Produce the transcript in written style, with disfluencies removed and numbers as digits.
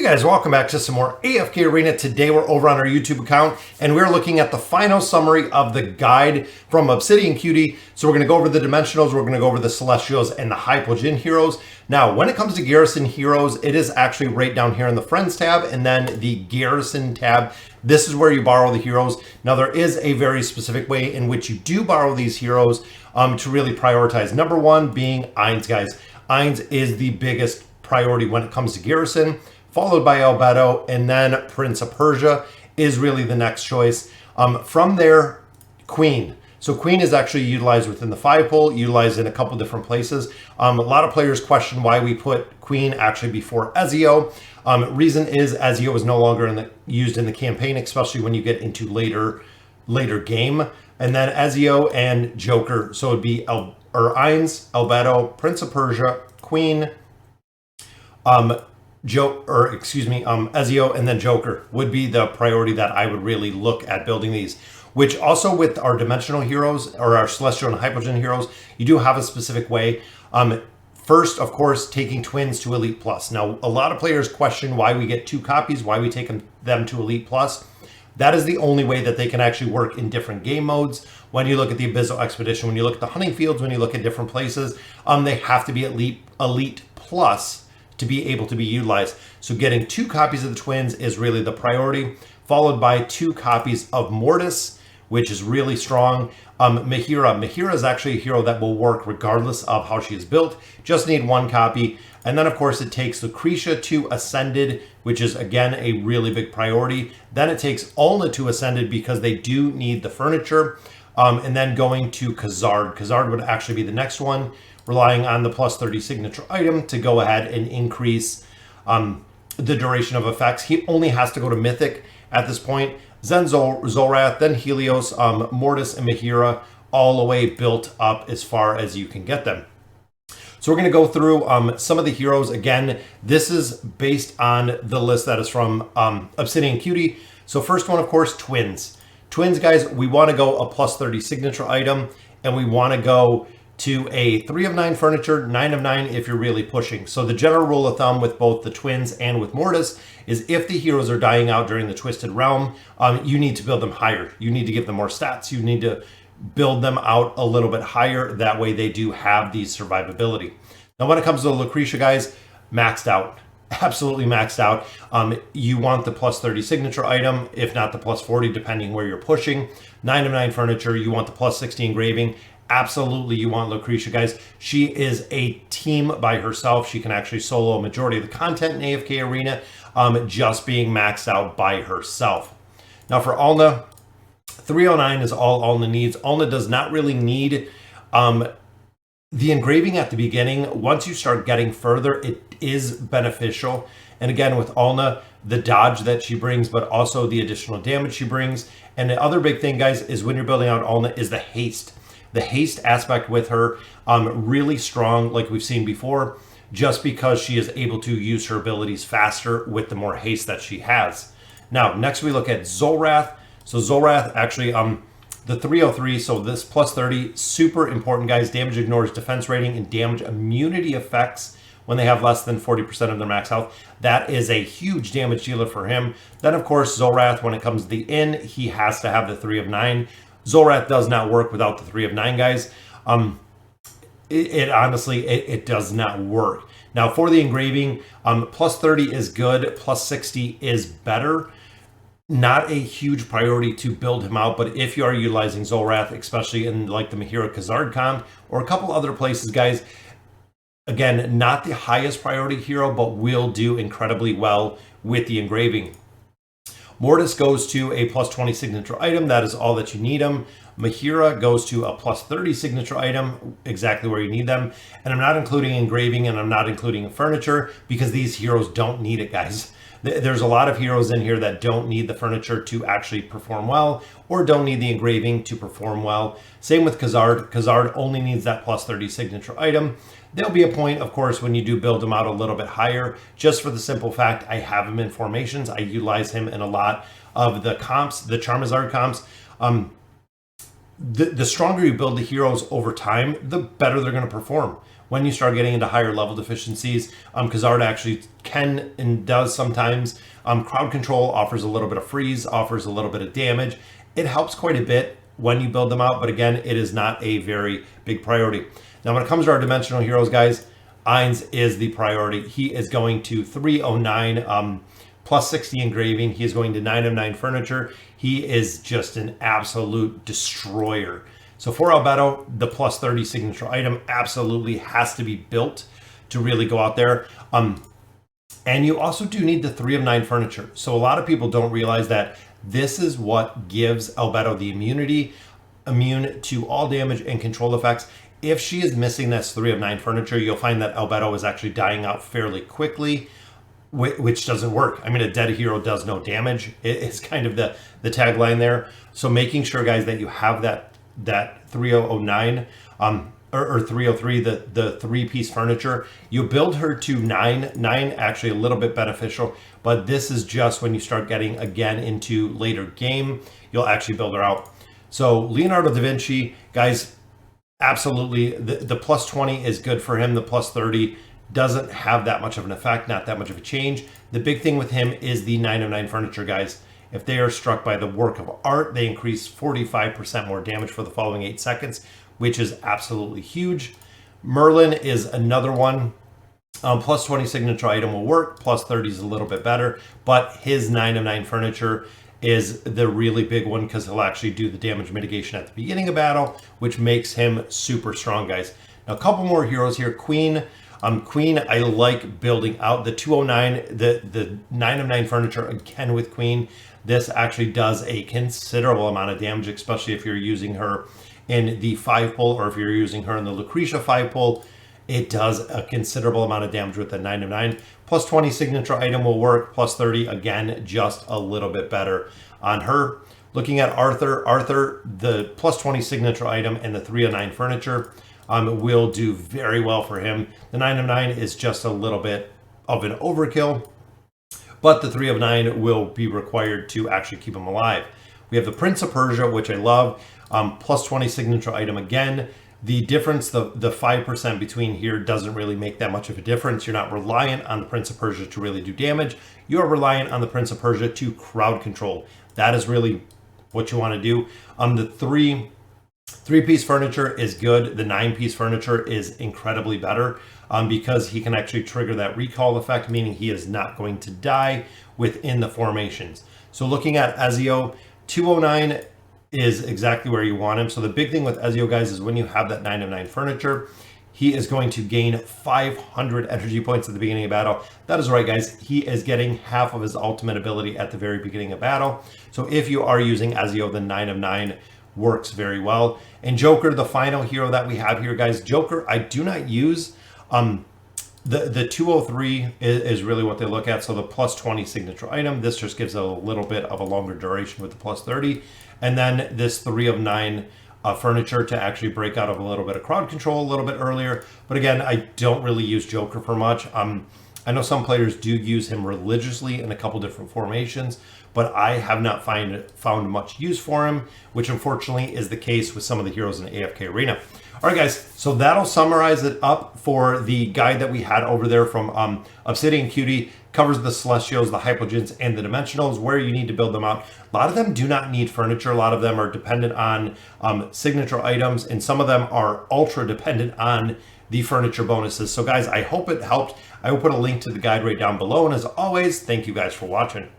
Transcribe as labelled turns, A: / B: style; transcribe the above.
A: Hey guys, welcome back to some more AFK Arena. Today we're over on our YouTube account and we're looking at the final summary of the guide from Obsidian Cutie. So we're going to go over the dimensionals, we're going to go over the celestials and the Hypo heroes. Now, when it comes to garrison heroes, it is actually right down here in the friends tab and then the garrison tab. This is where you borrow the heroes. Now, there is a very specific way in which you do borrow these heroes to really prioritize. Number one being Ainz, guys. Ainz is the biggest priority when it comes to garrison, followed by Albedo, and then Prince of Persia is really the next choice. From there, Queen. So Queen is actually utilized within the 5-pole, utilized in a couple different places. A lot of players question why we put Queen actually before Ezio. Reason is Ezio is no longer used in the campaign, especially when you get into later game. And then Ezio and Joker. So it'd be Ainz, Albedo, Prince of Persia, Queen, Ezio, and then Joker would be the priority that I would really look at building these. Which also with our dimensional heroes or our celestial and hypogen heroes, you do have a specific way. First, of course, taking twins to Elite Plus. Now, a lot of players question why we get 2 copies, why we take them to Elite Plus. That is the only way that they can actually work in different game modes. When you look at the Abyssal Expedition, when you look at the hunting fields, when you look at different places, they have to be Elite Plus to be able to be utilized. So getting 2 copies of the twins is really the priority, followed by 2 copies of Mortis, which is really strong. Mihira is actually a hero that will work regardless of how she is built. Just need 1 copy. And then of course it takes Lucretia to Ascended, which is again a really big priority. Then it takes Ulna to Ascended because they do need the furniture. And then going to Khazard. Khazard would actually be the next one, relying on the plus 30 signature item to go ahead and increase the duration of effects. He only has to go to Mythic at this point. Then Zolwrath, then Helios, Mortis, and Mihira, all the way built up as far as you can get them. So we're going to go through some of the heroes. Again, this is based on the list that is from Obsidian Cutie. So first one, of course, twins. Twins, guys, we want to go a plus 30 signature item, and we want to go to a 3 of 9 furniture, 9 of 9 if you're really pushing. So the general rule of thumb with both the twins and with Mortis is if the heroes are dying out during the Twisted Realm, you need to build them higher. You need to give them more stats. You need to build them out a little bit higher. That way they do have the survivability. Now when it comes to Lucretia, guys, maxed out. Absolutely maxed out. You want the plus 30 signature item, if not the plus 40, depending where you're pushing. 9 of 9 furniture, you want the plus 60 engraving. Absolutely, you want Lucretia, guys. She is a team by herself. She can actually solo a majority of the content in AFK Arena, just being maxed out by herself. Now for Ulna, 309 is all Ulna needs. Ulna does not really need the engraving at the beginning. Once you start getting further, it is beneficial. And again, with Ulna, the dodge that she brings, but also the additional damage she brings. And the other big thing, guys, is when you're building out Ulna is the haste. The haste aspect with her, really strong, like we've seen before, just because she is able to use her abilities faster with the more haste that she has. Now, next we look at Zolwrath. So Zolwrath, actually, the 303, so this plus 30, super important, guys. Damage ignores defense rating and damage immunity effects when they have less than 40% of their max health. That is a huge damage dealer for him. Then, of course, Zolwrath, when it comes to the inn, he has to have the 3 of 9. Zolwrath does not work without the 3 of 9, guys. Honestly, it does not work. Now for the engraving, plus 30 is good, plus 60 is better. Not a huge priority to build him out, but if you are utilizing Zolwrath, especially in like the Mihira Khazard comp or a couple other places, guys, again, not the highest priority hero, but will do incredibly well with the engraving. Mortis goes to a plus 20 signature item. That is all that you need him. Mihira goes to a plus 30 signature item, exactly where you need them. And I'm not including engraving and I'm not including furniture because these heroes don't need it, guys. There's a lot of heroes in here that don't need the furniture to actually perform well or don't need the engraving to perform well. Same with Khazard. Khazard only needs that plus 30 signature item. There'll be a point, of course, when you do build him out a little bit higher, just for the simple fact I have him in formations. I utilize him in a lot of the comps, the Charizard comps. the stronger you build the heroes over time, the better they're going to perform. When you start getting into higher level deficiencies, because art actually can and does sometimes, crowd control offers a little bit of freeze, offers a little bit of damage. It helps quite a bit when you build them out, but again, it is not a very big priority. Now, when it comes to our dimensional heroes, guys, Ainz is the priority. He is going to 309, plus 60 engraving. He is going to 9 of 9 furniture. He is just an absolute destroyer. So for Albedo, the plus 30 signature item absolutely has to be built to really go out there. And you also do need the 3 of 9 furniture. So a lot of people don't realize that this is what gives Albedo the immunity, immune to all damage and control effects. If she is missing this 3 of 9 furniture, you'll find that Albedo is actually dying out fairly quickly, which doesn't work. I mean, a dead hero does no damage. It's kind of the tagline there. So making sure, guys, that you have that 309 or 303, the 3-piece furniture. You build her to 9 actually a little bit beneficial, but this is just when you start getting again into later game, you'll actually build her out. So Leonardo Da Vinci, guys, absolutely the plus 20 is good for him. The plus 30 doesn't have that much of an effect, not that much of a change. The big thing with him is the 9 of 9 furniture, guys. If they are struck by the work of art, they increase 45% more damage for the following 8 seconds, which is absolutely huge. Merlin is another one. Plus 20 signature item will work. Plus 30 is a little bit better, but his 9 of 9 furniture is the really big one because he'll actually do the damage mitigation at the beginning of battle, which makes him super strong, guys. Now, a couple more heroes here. Queen. Queen, I like building out the 209, the 9 of 9 furniture again with Queen. This actually does a considerable amount of damage, especially if you're using her in the 5-pull or if you're using her in the Lucretia 5-pull. It does a considerable amount of damage with the 9 of 9. Plus 20 signature item will work. Plus 30, again, just a little bit better on her. Looking at Arthur, the plus 20 signature item and the 3 of 9 furniture will do very well for him. The 9 of 9 is just a little bit of an overkill, but the 3 of 9 will be required to actually keep him alive. We have the Prince of Persia, which I love. Plus 20 signature item again. The difference, the 5% between here doesn't really make that much of a difference. You're not reliant on the Prince of Persia to really do damage. You are reliant on the Prince of Persia to crowd control. That is really what you want to do. The three-piece furniture is good. The 9-piece furniture is incredibly better because he can actually trigger that recall effect, meaning he is not going to die within the formations. So looking at Ezio, 209 is exactly where you want him. So the big thing with Ezio, guys, is when you have that 9 of 9 furniture, he is going to gain 500 energy points at the beginning of battle. That is right, guys. He is getting half of his ultimate ability at the very beginning of battle. So if you are using Ezio, the 9 of 9 works very well. And Joker, the final hero that we have here, guys. Joker, I do not use. The 203 is really what they look at. So the plus 20 signature item, this just gives a little bit of a longer duration with the plus 30. And then this 3 of 9 furniture to actually break out of a little bit of crowd control a little bit earlier. But again, I don't really use Joker for much. I know some players do use him religiously in a couple different formations, but I have not found much use for him, which unfortunately is the case with some of the heroes in the AFK arena. All right, guys, so that'll summarize it up for the guide that we had over there from Obsidian Cutie. Covers the Celestials, the Hypogens, and the Dimensionals, where you need to build them out. A lot of them do not need furniture. A lot of them are dependent on signature items, and some of them are ultra dependent on the furniture bonuses. So, guys, I hope it helped. I will put a link to the guide right down below. And as always, thank you guys for watching.